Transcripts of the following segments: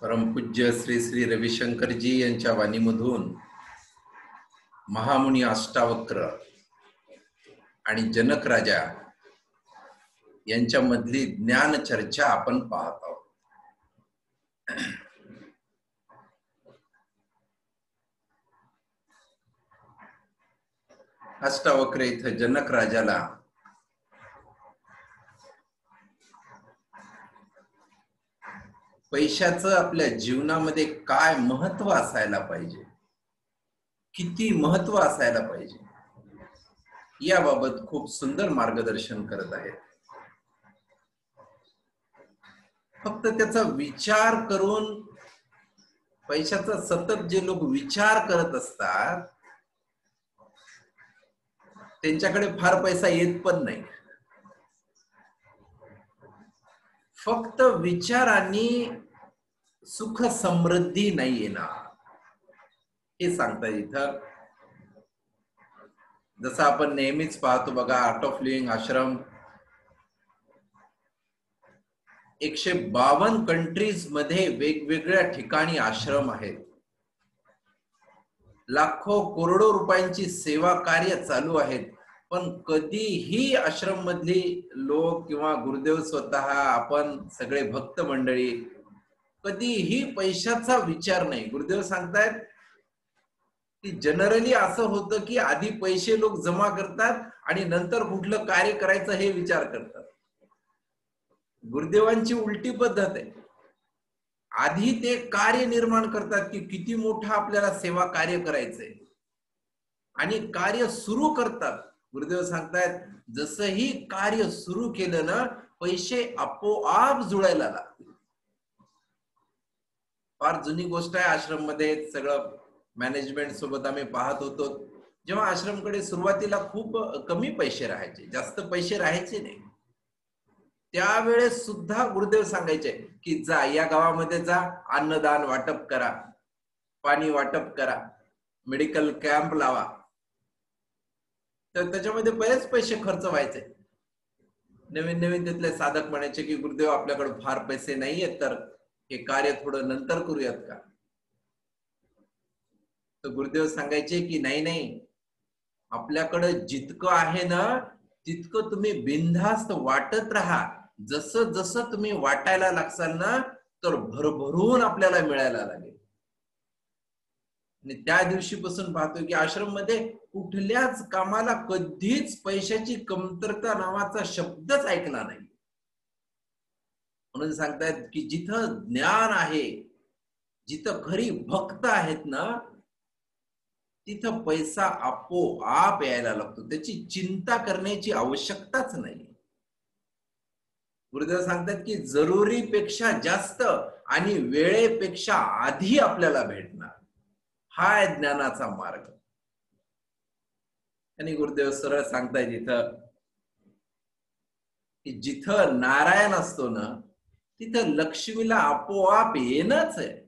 परमपूज्य श्री श्री रविशंकरजी यांच्या वाणीमधून महामुनी अष्टावक्र आणि जनक राजा यांच्यामधली ज्ञान चर्चा आपण पाहत आहोत. अष्टावक्र इथं जनक राजाला पैशाचं आपल्या जीवनामध्ये काय महत्व असायला पाहिजे, किती महत्व असायला पाहिजे, याबाबत खूप सुंदर मार्गदर्शन करत आहेत. फक्त त्याचा विचार करून, पैशाचा सतत जे लोक विचार करत असतात त्यांच्याकडे फार पैसा येत पण नाही. फक्त विचारांनी सुख समृद्धी नाही येणार हे सांगता इथं. जसं आपण नेहमीच पाहतो बघा, art of living Ashram 152 countries मध्ये वेगवेगळ्या ठिकाणी आश्रम आहेत. लाखो करोडो रुपयांची सेवा कार्य चालू आहेत. पण कधीही आश्रम मधली लोक किंवा गुरुदेव स्वतः, आपण सगळे भक्त मंडळी कधीही पैशाचा विचार नाही. गुरुदेव सांगतायत की जनरली असं होतं की आधी पैसे लोक जमा करतात आणि नंतर कुठलं कार्य करायचं हे विचार करतात. गुरुदेवांची उलटी पद्धत आहे. आधी ते कार्य निर्माण करतात की किती मोठं आपल्याला सेवा कार्य करायचंय आणि कार्य सुरू करतात. गुरुदेव सांगतायत जसंही कार्य सुरू केलं ना, पैसे आपोआप जुळायला लागतील. फार जुनी गोष्ट आहे. आश्रम मध्ये सगळं मॅनेजमेंट सोबत आम्ही पाहत होतो. जेव्हा आश्रमकडे सुरुवातीला खूप कमी पैसे राहायचे, जास्त पैसे राहायचे नाही, त्यावेळेस सुद्धा गुरुदेव सांगायचे की जा या गावामध्ये जा, अन्नदान वाटप करा, पाणी वाटप करा, मेडिकल कॅम्प लावा. तर त्याच्यामध्ये बरेच पैसे खर्च व्हायचे. नवीन नवीन तिथले साधक म्हणायचे की गुरुदेव आपल्याकडे फार पैसे नाहीयेत, तर हे कार्य थोडं नंतर करूयात का. तर गुरुदेव सांगायचे की नाही नाही, आपल्याकडे जितकं आहे ना तितकं तुम्ही बिनधास्त वाटत राहा. जसं जसं तुम्ही वाटायला लागसाल ना, तर भरभरून आपल्याला मिळायला लागेल. आणि त्या दिवशीपासून पाहतोय की आश्रम मध्ये कुठल्याच कामाला कधीच पैशाची कमतरता नावाचा शब्दच ऐकला नाही. म्हणून सांगतायत की जिथं ज्ञान आहे, जिथं खरी भक्त आहेत ना, तिथं पैसा आपोआप यायला लागतो. त्याची चिंता करण्याची आवश्यकताच नाही. गुरुदेव सांगतात की जरुरीपेक्षा जास्त आणि वेळेपेक्षा आधी आपल्याला भेटणार, हा आहे ज्ञानाचा मार्ग. आणि गुरुदेव सरळ सांगतायत इथं की जिथं नारायण असतो ना, तिथं लक्ष्मीला आपोआप येणंच आहे.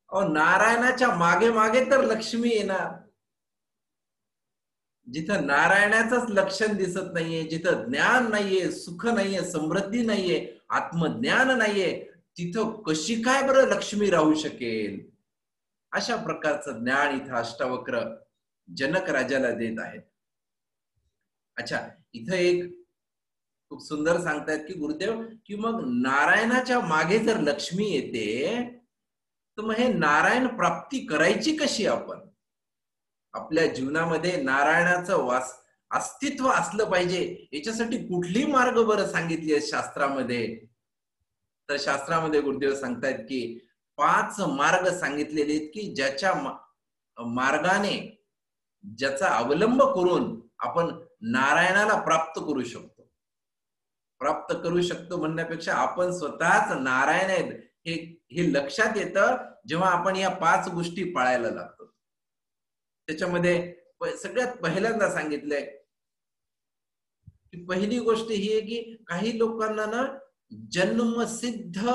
नारायणाच्या मागे मागे तर लक्ष्मी येणार. जिथं नारायणाचंच लक्षण दिसत नाहीये, जिथं ज्ञान नाहीये, सुख नाहीये, समृद्धी नाहीये, आत्मज्ञान नाहीये, तिथं कशी काय बरं लक्ष्मी राहू शकेल. अशा प्रकारचं ज्ञान इथं अष्टावक्र जनक राजाला देत आहेत. अच्छा, इथं एक खूप सुंदर सांगतायत की गुरुदेव की मग नारायणाच्या मागे जर लक्ष्मी येते, तर मग हे नारायण प्राप्ती करायची कशी. आपण आपल्या जीवनामध्ये नारायणाचं अस्तित्व असलं पाहिजे, याच्यासाठी कुठली मार्ग बरं सांगितली आहे शास्त्रामध्ये. तर शास्त्रामध्ये गुरुदेव सांगतायत की 5 मार्ग सांगितलेले आहेत की ज्याच्या मार्गाने, ज्याचा अवलंब करून आपण नारायणाला प्राप्त करू शकतो. प्राप्त करू शकतो म्हणण्यापेक्षा आपण स्वतःच नारायण आहेत हे लक्षात येतं जेव्हा आपण या 5 गोष्टी पाळायला लागतो. त्याच्यामध्ये सगळ्यात पहिल्यांदा सांगितलंय की पहिली गोष्ट ही आहे की काही लोकांना ना जन्मसिद्ध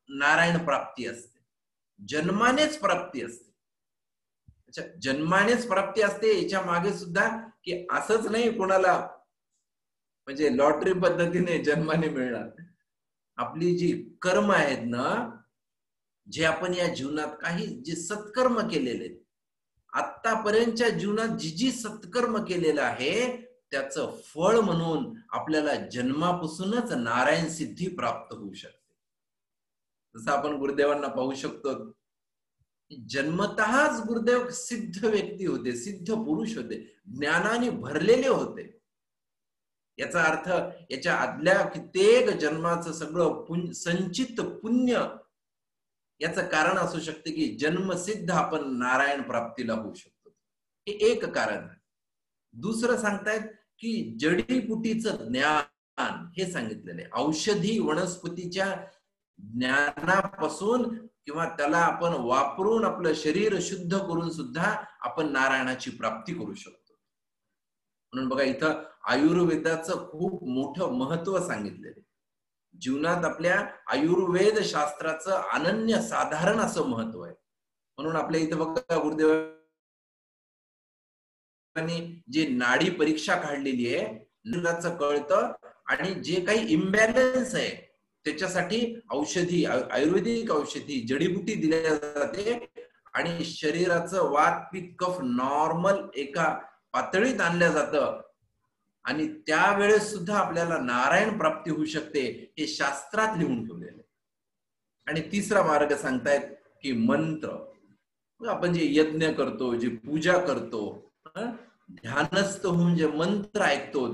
नारायण प्राप्ती असते, जन्मानेच प्राप्ती असते. अच्छा, जन्मानेच प्राप्ती असते. याच्या मागे सुद्धा की असंच नाही कोणाला म्हणजे लॉटरी पद्धतीने जन्माने मिळणार. आपली जी कर्म आहेत ना, जे आपण या जीवनात काही जे सत्कर्म केलेले, आतापर्यंतच्या जीवनात जी जी सत्कर्म केलेलं आहे त्याचं फळ म्हणून आपल्याला जन्मापासूनच नारायण सिद्धी प्राप्त होऊ शकते. जसं आपण गुरुदेवांना पाहू शकतो, जन्मतःच गुरुदेव सिद्ध व्यक्ती होते, सिद्ध पुरुष होते, ज्ञानाने भरलेले होते. याचा अर्थ याच्या आदल्या कित्येक जन्माचं सगळं संचित पुण्य याचं कारण असू शकते की जन्मसिद्ध आपण नारायण प्राप्तीला होऊ शकतो. हे एक कारण आहे. दुसरं सांगतायत की जडीबुटीचं ज्ञान हे सांगितलेलं आहे. औषधी वनस्पतीच्या ज्ञानापासून किंवा त्याला आपण वापरून आपलं शरीर शुद्ध करून सुद्धा आपण नारायणाची प्राप्ती करू शकतो. म्हणून बघा इथं आयुर्वेदाचं खूप मोठं महत्व सांगितलेलं आहे. जीवनात आपल्या आयुर्वेद शास्त्राचं अनन्य साधारण असं महत्व आहे. म्हणून आपल्या इथं बघा गुरुदेवांनी जी नाडी परीक्षा काढलेली आहे, शरीराचं कळतं आणि जे काही इम्बॅलन्स आहे त्याच्यासाठी औषधी, आयुर्वेदिक औषधी, जडीबुटी दिल्या जाते आणि शरीराचं वात पित्त कफ नॉर्मल एका पातळीत आणलं जातं आणि त्यावेळेस सुद्धा आपल्याला नारायण प्राप्ती होऊ शकते, हे शास्त्रात लिहून ठेवलेले. आणि तिसरा मार्ग सांगतायत की मंत्र. आपण जे यज्ञ करतो, जे पूजा करतो, ध्यानस्थ होऊन जे मंत्र ऐकतो,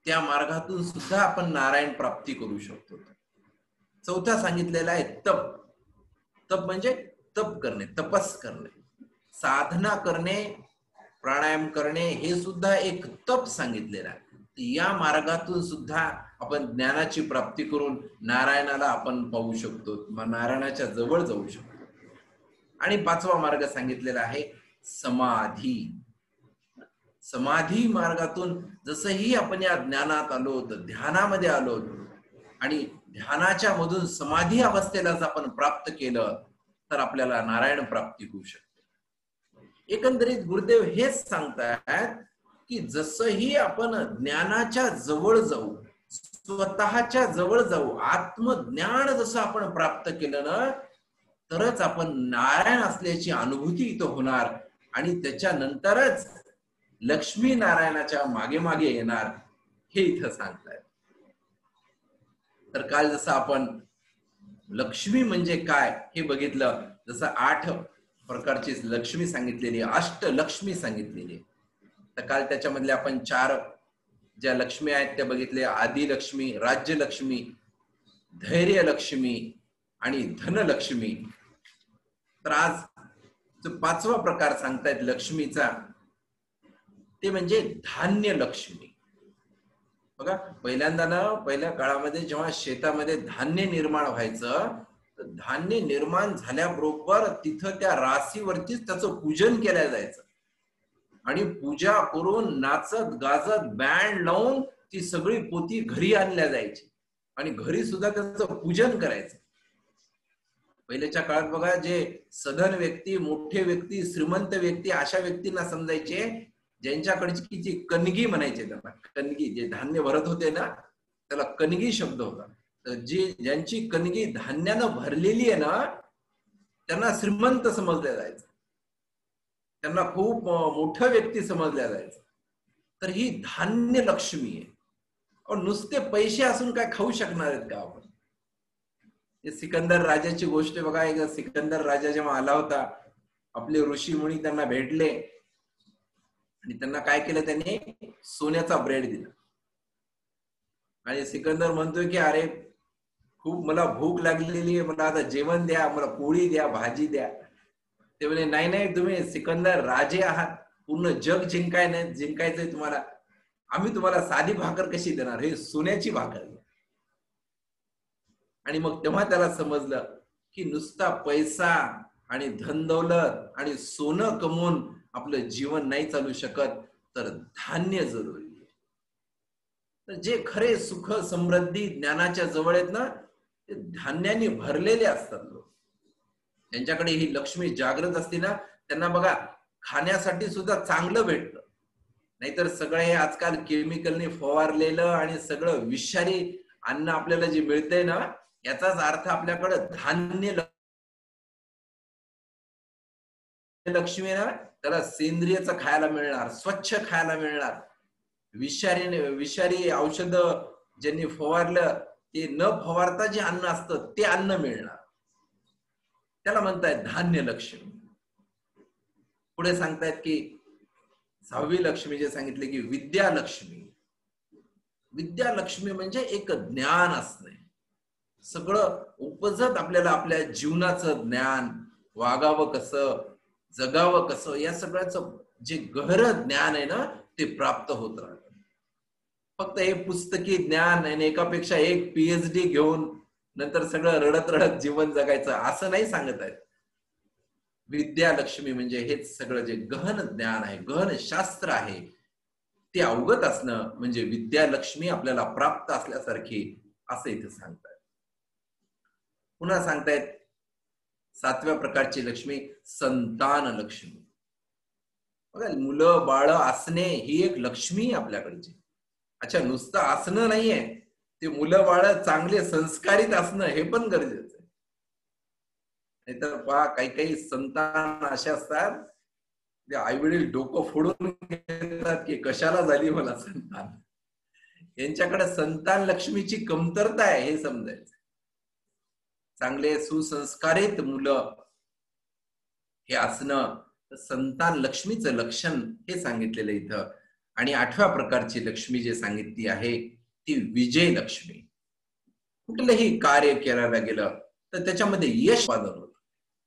त्या मार्गातून सुद्धा आपण नारायण प्राप्ती करू शकतो. चौथा सांगितलेला आहे तप. तप म्हणजे तप करणे, तपस करणे, साधना करणे, प्राणायाम करणे, हे सुद्धा एक तप सांगितलेलं आहे. या मार्गातून सुद्धा आपण ज्ञानाची प्राप्ती करून नारायणाला आपण पाहू शकतो, नारायणाच्या जवळ जाऊ शकतो. आणि पाचवा मार्ग सांगितलेला आहे समाधी. समाधी मार्गातून जसंही आपण या ज्ञानात आलो, ध्यानामध्ये आलो आणि ध्यानाच्या मधून समाधी अवस्थेला जर आपण प्राप्त केलं तर आपल्याला नारायण प्राप्ती होऊ शकते. एकंदरीत गुरुदेव हेच सांगतात की जसंही आपण ज्ञानाच्या जवळ जाऊ, स्वतःच्या जवळ जाऊ, आत्मज्ञान जसं आपण प्राप्त केलं ना, तरच आपण नारायण असल्याची अनुभूती इथं होणार आणि त्याच्यानंतरच लक्ष्मी नारायणाच्या मागे मागे येणार, हे इथं सांगतायत. तर काल जसं आपण लक्ष्मी म्हणजे काय हे बघितलं, जसं 8 प्रकारची लक्ष्मी सांगितलेली, अष्टलक्ष्मी सांगितलेली. तर काल त्याच्यामधले आपण 4 ज्या लक्ष्मी आहेत त्या बघितले, आदिलक्ष्मी, राज्यलक्ष्मी, धैर्यलक्ष्मी आणि धनलक्ष्मी. तर आज जो 5वा प्रकार सांगतायत लक्ष्मीचा, ते म्हणजे धान्य लक्ष्मी. बघा पहिल्यांदा ना, पहिल्या काळामध्ये जेव्हा शेतामध्ये धान्य निर्माण व्हायचं, तर धान्य निर्माण झाल्याबरोबर तिथं त्या राशीवरतीच त्याचं पूजन केलं जायचं आणि पूजा करून नाचत गाजत बँड लावून ती सगळी पोती घरी आणल्या जायची आणि घरी सुद्धा त्याचं पूजन करायचं. पहिल्याच्या काळात बघा, जे सधन व्यक्ती, मोठे व्यक्ती, श्रीमंत व्यक्ती, अशा व्यक्तींना समजायचे ज्यांच्याकडची जी कणगी म्हणायचे, त्यांना कणगी, जे धान्य भरत होते ना त्याला कणगी शब्द होता. तर जे ज्यांची कणगी धान्यानं भरलेली आहे ना त्यांना श्रीमंत समजल्या जायचं, त्यांना खूप मोठं व्यक्ती समजल्या जायचं. तर ही धान्य लक्ष्मी आहे. नुसते पैसे असून काय खाऊ शकणार आहेत का आपण? सिकंदर राजाची गोष्ट बघा. एक सिकंदर राजा जेव्हा आला होता, आपले ऋषी मुनी त्यांना भेटले आणि त्यांना काय केलं, त्यांनी सोन्याचा ब्रेड दिला. आणि सिकंदर म्हणतोय की अरे खूप मला भूक लागलेली आहे, मला आता जेवण द्या, मला पोळी द्या, भाजी द्या. ते म्हणे नाही नाही, तुम्ही सिकंदर राजे आहात, पूर्ण जग जिंकायचंय तुम्हाला, आम्ही तुम्हाला साधी भाकर कशी देणार, हे सोन्याची भाकर. आणि मग तेव्हा त्याला समजलं की नुसता पैसा आणि धन दौलत आणि सोनं कमवून आपलं जीवन नाही चालू शकत, तर धान्य जरुरी आहे. तर जे खरे सुख समृद्धी ज्ञानाच्या जवळ आहेत ना, ते धान्याने भरलेले असतात लोक. त्यांच्याकडे ही लक्ष्मी जागृत असते ना, त्यांना बघा खाण्यासाठी सुद्धा चांगलं भेटतं. नाहीतर सगळं हे आजकाल केमिकलने फवारलेलं आणि सगळं विषारी अन्न आपल्याला जे मिळतंय ना, याचाच अर्थ आपल्याकडे धान्य लक्ष्मी आहे ना, त्याला सेंद्रियचं खायला मिळणार, स्वच्छ खायला मिळणार, विषारी औषध ज्यांनी फवारलं ते न फवारता जे अन्न असतं ते अन्न मिळणार. त्याला म्हणतायत धान्य लक्ष्मी. पुढे सांगतायत की 6वी लक्ष्मी जे सांगितले की विद्या लक्ष्मी. विद्या लक्ष्मी म्हणजे एक ज्ञान असणे, सगळं उपजत आपल्याला आपल्या जीवनाचं ज्ञान, वागावं कसं, जगावं कसं, या सगळ्याचं जे गहरं ज्ञान आहे ना ते प्राप्त होत राहतं. फक्त हे पुस्तकी ज्ञान आणि एकापेक्षा एक PhD घेऊन नंतर सगळं रडत रडत जीवन जगायचं असं नाही सांगत आहेत. विद्या लक्ष्मी म्हणजे हेच सगळं जे गहन ज्ञान आहे, गहन शास्त्र आहे ते अवगत असणं म्हणजे विद्या लक्ष्मी आपल्याला प्राप्त असल्यासारखी असं इथे सांगतायत. पुन्हा सांगतायत 7व्या प्रकारची लक्ष्मी संतान लक्ष्मी. बघा, मुलं बाळ असणे ही एक लक्ष्मी आपल्याकडची. अच्छा, नुसतं असणं नाहीये, ते मुलं बाळ चांगले संस्कारित असणं हे पण गरजेचं आहे. नाहीतर पहा, काही काही संतान असे असतात ते आई वडील डोकं फोडून घेतात की कशाला झाली मला संतान. यांच्याकडे संतान लक्ष्मीची कमतरता आहे हे समजायचं. चांगले सुसंस्कारित मुलं हे असणं संतान लक्ष्मीचं लक्षण हे सांगितलेलं इथं. आणि 8व्या प्रकारची लक्ष्मी जे सांगितली आहे ती विजय लक्ष्मी. कुठलंही कार्य करायला गेलं तर त्याच्यामध्ये यश उत्पादन होतं.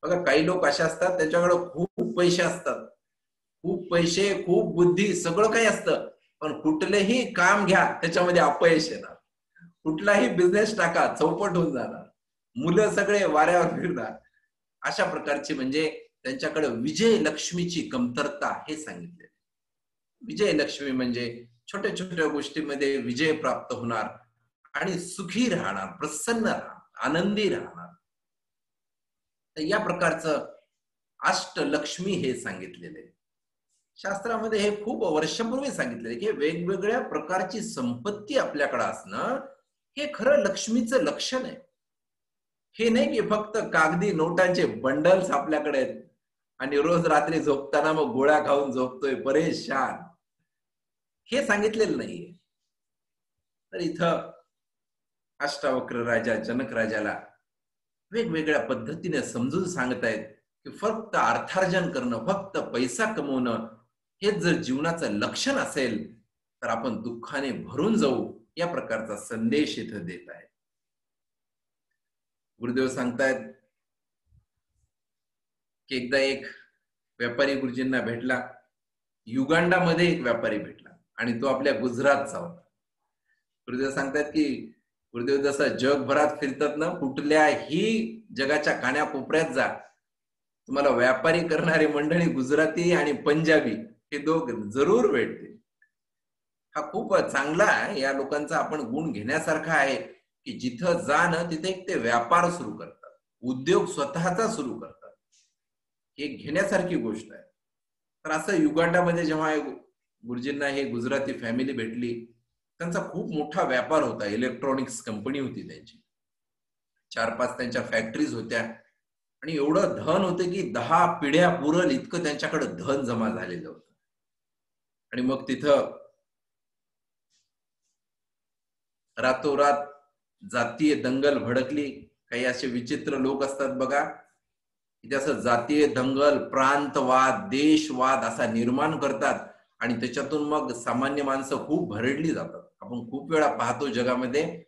बघा, काही लोक असे असतात त्याच्याकडे खूप पैसे असतात, खूप पैसे, खूप बुद्धी, सगळं काही असतं, पण कुठलेही काम घ्या त्याच्यामध्ये अपयश येणार. कुठलाही बिझनेस टाका चौपट होऊन जाणार, मुलं सगळे वाऱ्यावर फिरणार. अशा प्रकारची म्हणजे त्यांच्याकडे विजय लक्ष्मीची कमतरता हे सांगितले. विजय लक्ष्मी म्हणजे छोट्या छोट्या गोष्टींमध्ये विजय प्राप्त होणार आणि सुखी राहणार, प्रसन्न राहणार, आनंदी राहणार. तर या प्रकारचं अष्टलक्ष्मी हे सांगितलेले. शास्त्रामध्ये हे खूप वर्षापूर्वी सांगितलेले की वेगवेगळ्या प्रकारची संपत्ती आपल्याकडे असणं हे खरं लक्ष्मीचं लक्षण आहे. हे नाही की फक्त कागदी नोटांचे बंडल्स आपल्याकडे आहेत आणि रोज रात्री झोपताना मग गोळ्या खाऊन झोपतोय परेशान, हे सांगितलेलं नाहीये. तर इथं अष्टावक्र राजा जनक राजाला वेगवेगळ्या पद्धतीने समजून सांगतायत की फक्त अर्थार्जन करणं, फक्त पैसा कमवणं हेच जर जीवनाचं लक्षण असेल तर आपण दुःखाने भरून जाऊ, या प्रकारचा संदेश इथं देत आहेत. गुरुदेव सांगतायत की एकदा एक व्यापारी गुरुजींना भेटला. युगांडामध्ये एक व्यापारी भेटला आणि तो आपल्या गुजरातचा होता. गुरुदेव सांगतात की गुरुदेव जसं जगभरात फिरतात ना, कुठल्याही जगाच्या कान्याकोपऱ्यात जा, तुम्हाला व्यापारी करणारी मंडळी गुजराती आणि पंजाबी हे दोघ जरूर भेटतील. हा खूप चांगला आहे, या लोकांचा आपण गुण घेण्यासारखा आहे की जिथं जा ना तिथे एक ते व्यापार सुरू करतात, उद्योग स्वतःचा सुरू करतात. हे घेण्यासारखी गोष्ट आहे. तर असं युगांडामध्ये जेव्हा गुरुजींना हे गुजराती फॅमिली भेटली, त्यांचा खूप मोठा व्यापार होता, इलेक्ट्रॉनिक्स कंपनी होती त्यांची, 4-5 त्यांच्या फॅक्टरीज होत्या आणि एवढं धन होतं की 10 पिढ्या पुरल इतकं त्यांच्याकडे धन जमा झालेलं होतं. आणि मग तिथं रातोरात जातीय दंगल भडकली. काही असे विचित्र लोक असतात बघा, की असं जातीय दंगल, प्रांतवाद, देशवाद असा निर्माण करतात आणि त्याच्यातून मग सामान्य माणसं खूप भरडली जातात. आपण खूप वेळा पाहतो जगामध्ये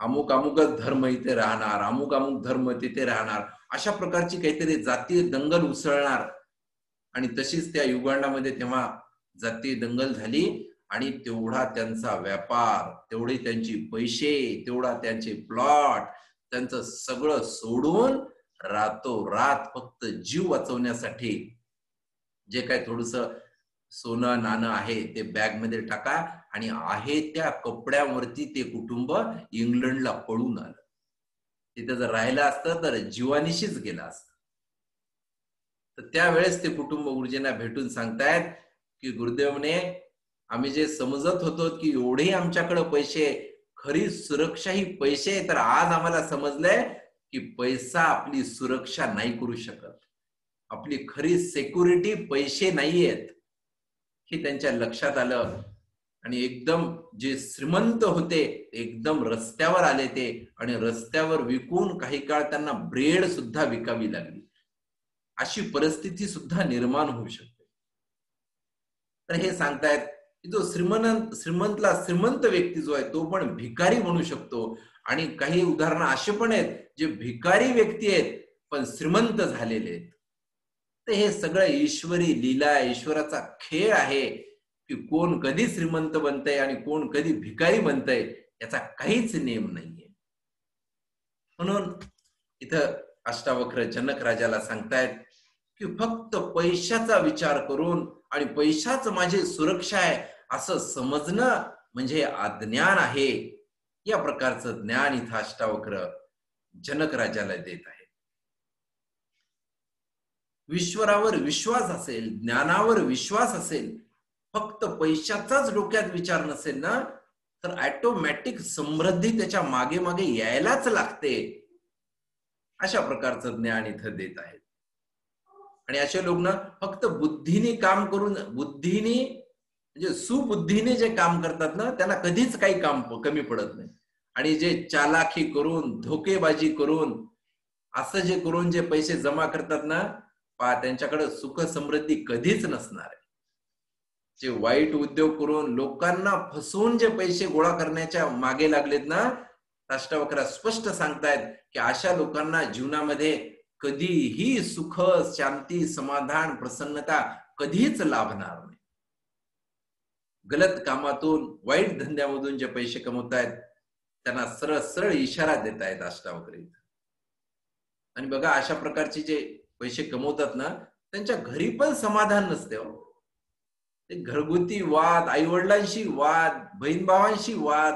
अमुक अमुकच धर्म इथे राहणार, अमुक अमुक धर्म तिथे राहणार, अशा प्रकारची काहीतरी जातीय दंगल उसळणार. आणि तशीच त्या युगांडामध्ये तेव्हा जातीय दंगल झाली आणि तेवढा त्यांचा व्यापार, तेवढे त्यांचे पैसे, तेवढा त्यांचे प्लॉट, त्यांचं सगळं सोडून रातोरात फक्त जीव वाचवण्यासाठी जे काय थोडस सोनं नाणं आहे ते बॅग मध्ये टाका आणि आहे त्या कपड्यावरती ते कुटुंब इंग्लंडला पळून आलं. तिथे जर राहिलं असतं तर जीवानिशीच गेला असतं. तर त्यावेळेस ते कुटुंब गुरुजींना भेटून सांगतायत की गुरुदेवने आम्ही जे समजत होतो की एवढे आमच्याकडे पैसे, खरी सुरक्षा ही पैसे, तर आज आम्हाला समजलंय की पैसा आपली सुरक्षा नाही करू शकत. आपली खरी सिक्युरिटी पैसे नाहीयेत हे त्यांच्या लक्षात आलं. आणि एकदम जे श्रीमंत होते एकदम रस्त्यावर आले ते, आणि रस्त्यावर विकून काही काळ त्यांना ब्रेड सुद्धा विकावी लागली. अशी परिस्थिती सुद्धा निर्माण होऊ शकते. तर हे सांगतायत की जो श्रीमंत व्यक्ती जो आहे तो पण भिकारी बनू शकतो. आणि काही उदाहरणं असे पण आहेत जे भिकारी व्यक्ती आहेत पण श्रीमंत झालेले आहेत. तर हे सगळं ईश्वरी लीला, ईश्वराचा खेळ आहे की कोण कधी श्रीमंत बनतंय आणि कोण कधी भिकारी बनतंय याचा काहीच नेम नाहीये. म्हणून इथं अष्टावक्र जनक राजाला सांगतायत की फक्त पैशाचा विचार करून आणि पैशाच माझी सुरक्षा आहे असं समजणं म्हणजे अज्ञान आहे. या प्रकारचं ज्ञान इथं अष्टावक्र जनक राजाला देत आहे. ईश्वरावर विश्वास असेल, ज्ञानावर विश्वास असेल, फक्त पैशाचाच डोक्यात विचार नसेल ना, तर ऑटोमॅटिक समृद्धी त्याच्या मागे मागे यायलाच लागते. अशा प्रकारचं ज्ञान इथं देत आहेत. आणि असे लोक ना फक्त बुद्धीने काम करून, बुद्धीने म्हणजे सुबुद्धीने जे काम करतात ना त्यांना कधीच काही काम कमी पडत नाही. आणि जे चालाखी करून, धोकेबाजी करून, असं जे करून जे पैसे जमा करतात ना, त्यांच्याकडे सुख समृद्धी कधीच नसणार आहे. जे वाईट उद्योग करून लोकांना फसवून जे पैसे गोळा करण्याच्या मागे लागलेत ना, अष्टावक्र स्पष्ट सांगतायत की अशा लोकांना जीवनामध्ये कधीही सुख, शांती, समाधान, प्रसन्नता कधीच लाभणार नाही. गलत कामातून, वाईट धंद्यामधून जे पैसे कमवतायत त्यांना सरळ सरळ इशारा देत आहेत अष्टावक्र. आणि बघा अशा प्रकारचे जे पैसे कमवतात ना त्यांच्या घरी पण समाधान नसते हो. ते घरगुती वाद, आई वडिलांशी वाद, बहीण भावांशी वाद,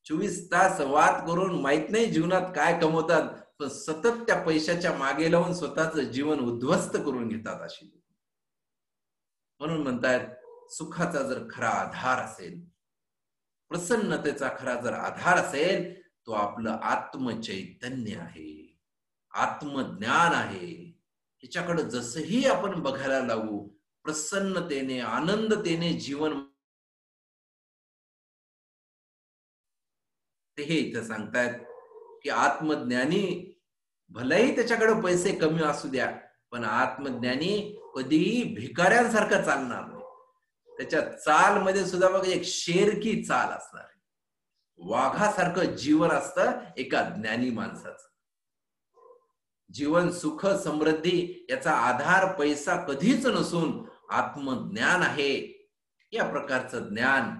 24 तास वाद करून माहित नाही जीवनात काय कमवतात, पण सतत त्या पैशाच्या मागे लावून स्वतःचं जीवन उद्ध्वस्त करून घेतात अशी. म्हणून म्हणतात सुखाचा जर खरा आधार असेल, प्रसन्नतेचा खरा जर आधार असेल, तो आपलं आत्मचैतन्य आहे, आत्मज्ञान आहे. ह्याच्याकडे जसंही आपण बघायला लागू, प्रसन्नतेने, आनंदतेने जीवन, ते हे इथं सांगतायत की आत्मज्ञानी भलेही त्याच्याकडे पैसे कमी असू द्या, पण आत्मज्ञानी कधीही भिकाऱ्यांसारखं चालणार नाही. त्याच्या चाल मध्ये सुद्धा बघा एक शेरकी चाल असणार. वाघासारखं जीवन असतं एका ज्ञानी माणसाचं. जीवन सुख समृद्धी याचा आधार पैसा कधीच नसून आत्मज्ञान आहे. या प्रकारचं ज्ञान,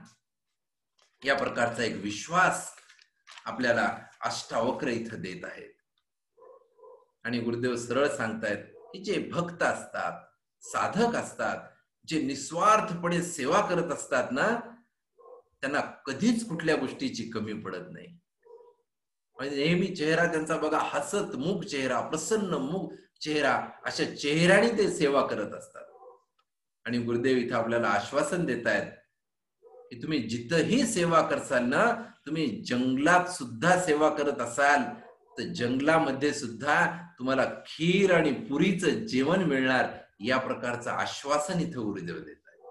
या प्रकारचा एक विश्वास आपल्याला अष्टावक्र इथं देत आहेत. आणि गुरुदेव सरळ सांगतायत की जे भक्त असतात, साधक असतात, जे निस्वार्थपणे सेवा करत असतात ना, त्यांना कधीच कुठल्या गोष्टीची कमी पडत नाही. म्हणजे नेहमी चेहरा त्यांचा बघा हसतमुख चेहरा, प्रसन्न मुख चेहरा, अशा चेहऱ्याने ते सेवा करत असतात. आणि गुरुदेव इथं आपल्याला आश्वासन देत आहेत की तुम्ही जिथंही सेवा करसाल ना, तुम्ही जंगलात सुद्धा सेवा करत असाल तर जंगलामध्ये सुद्धा तुम्हाला खीर आणि पुरीचं जेवण मिळणार. या प्रकारचं आश्वासन इथं गुरुदेव देत आहेत.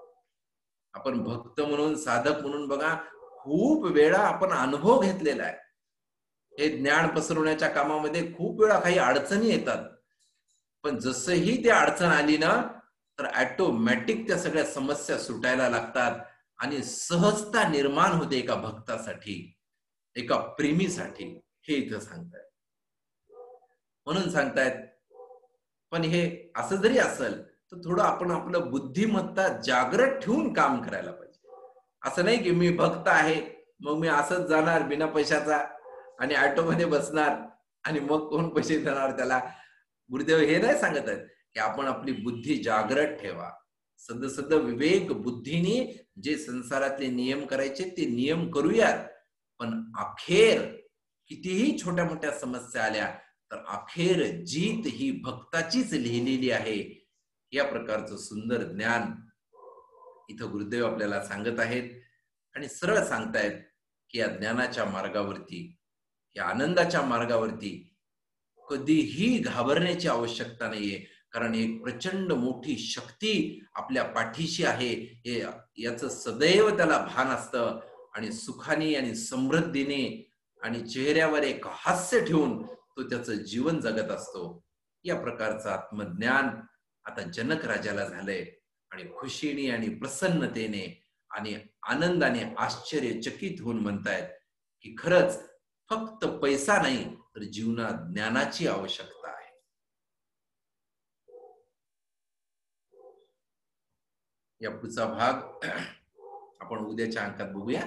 आपण भक्त म्हणून, साधक म्हणून बघा खूप वेळा आपण अनुभव घेतलेला आहे. हे ज्ञान पसरवण्याच्या कामामध्ये खूप वेळा काही अडचणी येतात, पण जसंही ती अडचण आली ना तर ऑटोमॅटिक त्या सगळ्या समस्या सुटायला लागतात आणि सहजता निर्माण होते एका भक्तासाठी, एका प्रेमीसाठी. हे इथं सांगतायत. म्हणून सांगतायत पण हे असं जरी असेल तर थोडं आपण आपलं बुद्धिमत्ता जागृत ठेवून काम करायला पाहिजे. असं नाही की मी भक्त आहे मग मी असंच जाणार बिना पैशाचा आणि ऑटोमध्ये बसणार आणि मग कोण पैसे देणार त्याला. गुरुदेव हे नाही सांगत आहेत की आपण आपली बुद्धी जागृत ठेवा, सद विवेक बुद्धीने जे संसारातले नियम करायचे ते नियम करूयात, पण अखेर कितीही छोट्या मोठ्या समस्या आल्या तर अखेर जीत ही भक्ताचीच लिहिलेली आहे. या प्रकारचं सुंदर ज्ञान इथं गुरुदेव आपल्याला सांगत आहेत. आणि सरळ सांगतायत की या ज्ञानाच्या मार्गावरती, या आनंदाच्या मार्गावरती कधीही घाबरण्याची आवश्यकता नाहीये. कारण एक प्रचंड मोठी शक्ती आपल्या पाठीशी आहे हे याचं सदैव त्याला भान असतं आणि सुखाने आणि समृद्धीने आणि चेहऱ्यावर एक हास्य ठेवून तो त्याचं जीवन जगत असतो. या प्रकारचं आत्मज्ञान आता जनक राजाला झालंय आणि खुशीने आणि प्रसन्नतेने आणि आनंदाने आश्चर्यचकित होऊन म्हणतायत की खरंच फक्त पैसा नाही तर जीवनात ज्ञानाची आवश्यकता आहे. या पुढचा भाग आपण उद्याच्या अंकात बघूया.